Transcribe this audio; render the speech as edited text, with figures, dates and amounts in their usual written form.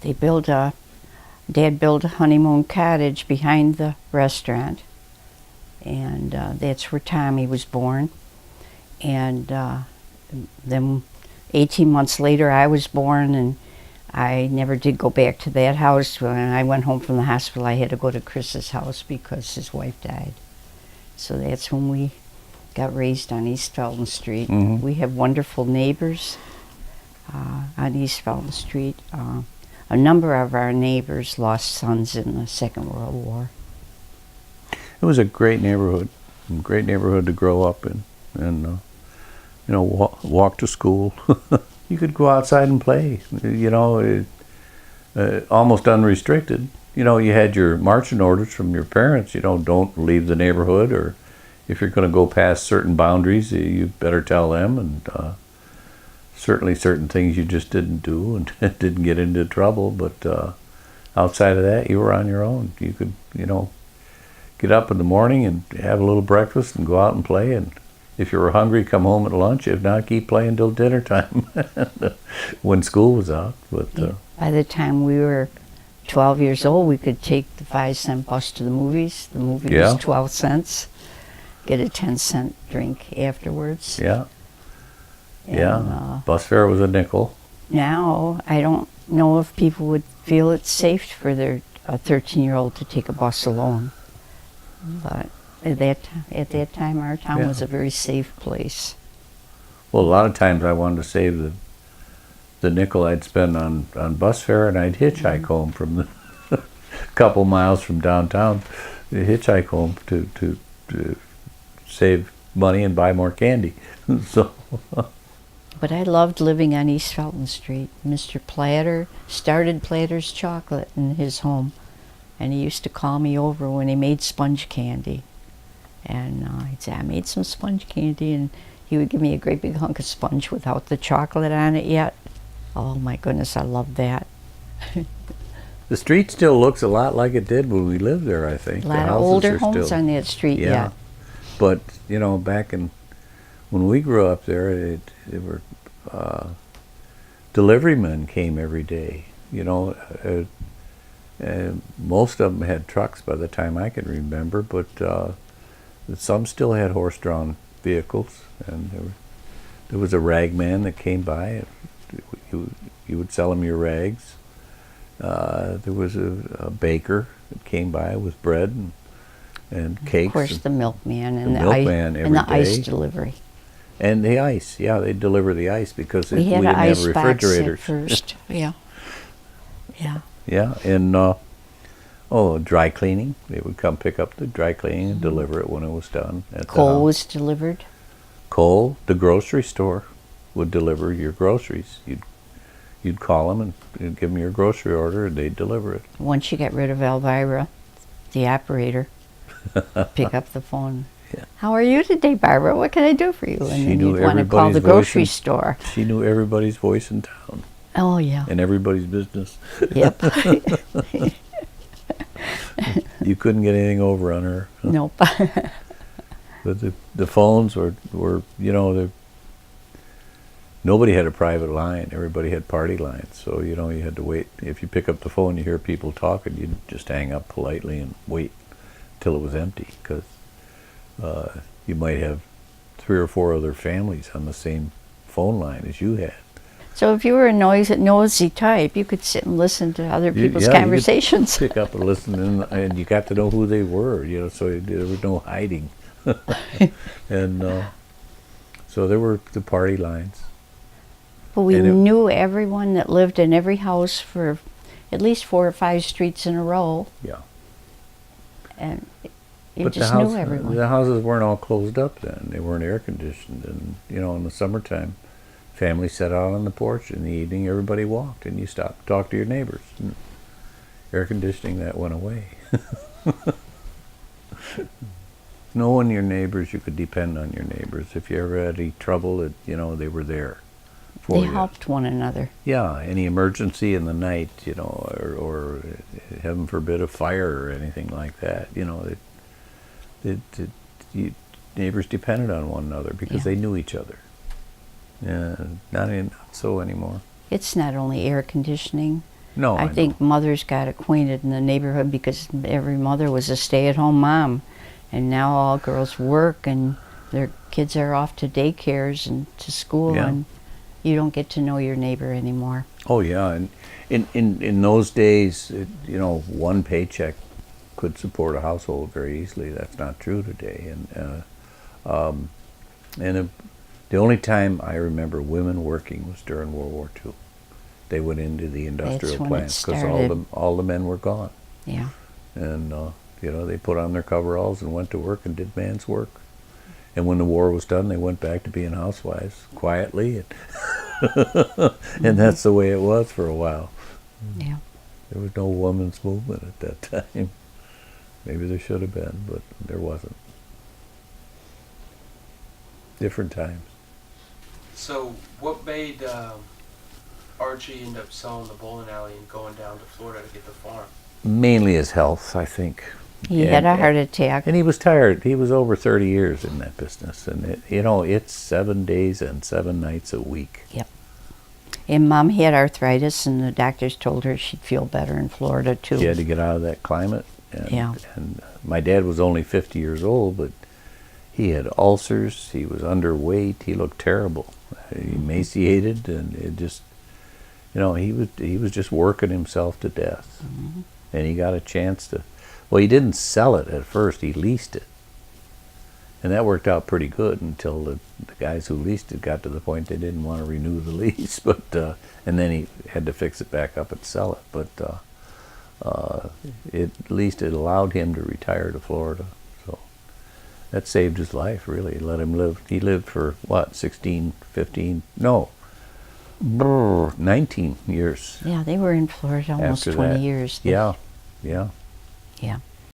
Dad built a honeymoon cottage behind the restaurant, and that's where Tommy was born. And then 18 months later I was born, and I never did go back to that house. When I went home from the hospital, I had to go to Chris's house because his wife died. So that's when we got raised on East Felton Street. Mhm. We have wonderful neighbors on East Felton Street. A number of our neighbors lost sons in the Second World War. It was a great neighborhood to grow up in, and walk to school. You could go outside and play, almost unrestricted. You had your marching orders from your parents. Don't leave the neighborhood, or if you're going to go past certain boundaries, you better tell them. And certainly certain things you just didn't do and didn't get into trouble. But outside of that, you were on your own. You could, get up in the morning and have a little breakfast and go out and play. And if you were hungry, come home at lunch. If not, keep playing till dinner time when school was out. But by the time we were 12 years old, we could take the 5-cent bus to the movies. The movie was 12 cents. Get a 10-cent drink afterwards. Yeah. And, bus fare was a nickel. Now, I don't know if people would feel it's safe for their 13-year-old to take a bus alone. But at that time, our town was a very safe place. Well, a lot of times I wanted to save the nickel I'd spend on bus fare, and I'd hitchhike home from the couple miles from downtown. Hitchhike home to save money and buy more candy. So. But I loved living on East Felton Street. Mr. Platter started Platter's Chocolate in his home, and he used to call me over when he made sponge candy. And he'd say, I made some sponge candy, and he would give me a great big hunk of sponge without the chocolate on it yet. Oh my goodness, I loved that. The street still looks a lot like it did when we lived there, I think. A lot of older homes on that street, yeah. But, back when we grew up there, delivery men came every day. Most of them had trucks by the time I can remember, but some still had horse-drawn vehicles, and there was a rag man that came by. You would sell him your rags. There was a baker that came by with bread and cakes. Of course, the milkman and the ice delivery. And the ice, they'd deliver the ice because we had didn't ice have refrigerators. Box at first. Yeah. Yeah, and dry cleaning. They would come pick up the dry cleaning and deliver it when it was done. Coal was delivered. Coal, the grocery store would deliver your groceries. You'd call them and give them your grocery order, and they'd deliver it. Once you got rid of Elvira, the operator, pick up the phone. Yeah. How are you today, Barbara? What can I do for you? And she then knew you'd want to call the grocery store. She knew everybody's voice in town. Oh, yeah. And everybody's business. Yep. You couldn't get anything over on her. Nope. But the phones were nobody had a private line. Everybody had party lines. So, you had to wait. If you pick up the phone, you hear people talking, you'd just hang up politely and wait till it was empty, because you might have 3 or 4 other families on the same phone line as you had. So if you were a nosy type, you could sit and listen to other people's conversations. You could pick up and listen, and you got to know who they were, so there was no hiding. And so there were the party lines. But we knew everyone that lived in every house for at least 4 or 5 streets in a row. Yeah. And you just knew everyone. The houses weren't all closed up then. They weren't air conditioned. And, in the summertime, families sat out on the porch. In the evening, everybody walked, and you stopped to talk to your neighbors. And air conditioning, that went away. Knowing your neighbors, you could depend on your neighbors. If you ever had any trouble, they were there for you. They helped one another. Yeah, any emergency in the night, or heaven forbid a fire or anything like that, neighbors depended on one another because they knew each other. Not so anymore. It's not only air conditioning. No, I I think mothers got acquainted in the neighborhood because every mother was a stay-at-home mom, and now all girls work and their kids are off to daycares and to school, Yeah. and you don't get to know your neighbor anymore. Oh yeah, and in those days, one paycheck could support a household very easily. That's not true today, and the only time I remember women working was during World War II. They went into the industrial when it plants because started. all the men were gone, Yeah. and they put on their coveralls and went to work and did man's work. And when the war was done, they went back to being housewives quietly, and that's the way it was for a while. Yeah. There was no women's movement at that time. Maybe there should have been, but there wasn't. Different times. So, what made Archie end up selling the bowling alley and going down to Florida to get the farm? Mainly his health, I think. He had a heart attack. And he was tired. He was over 30 years in that business. And, it's 7 days and 7 nights a week. Yep. And Mom had arthritis, and the doctors told her she'd feel better in Florida, too. She had to get out of that climate. And, Yeah. And my dad was only 50 years old, but he had ulcers. He was underweight. He looked terrible. Emaciated, and it just, he was just working himself to death. Mm-hmm. And he got a chance to, well, he didn't sell it at first. He leased it. And that worked out pretty good until the guys who leased it got to the point they didn't want to renew the lease. But and then he had to fix it back up and sell it. But at least it allowed him to retire to Florida. So that saved his life, really. Let him live. He lived for, 19 years. Yeah, they were in Florida almost After 20 that. years. Yeah. Yeah.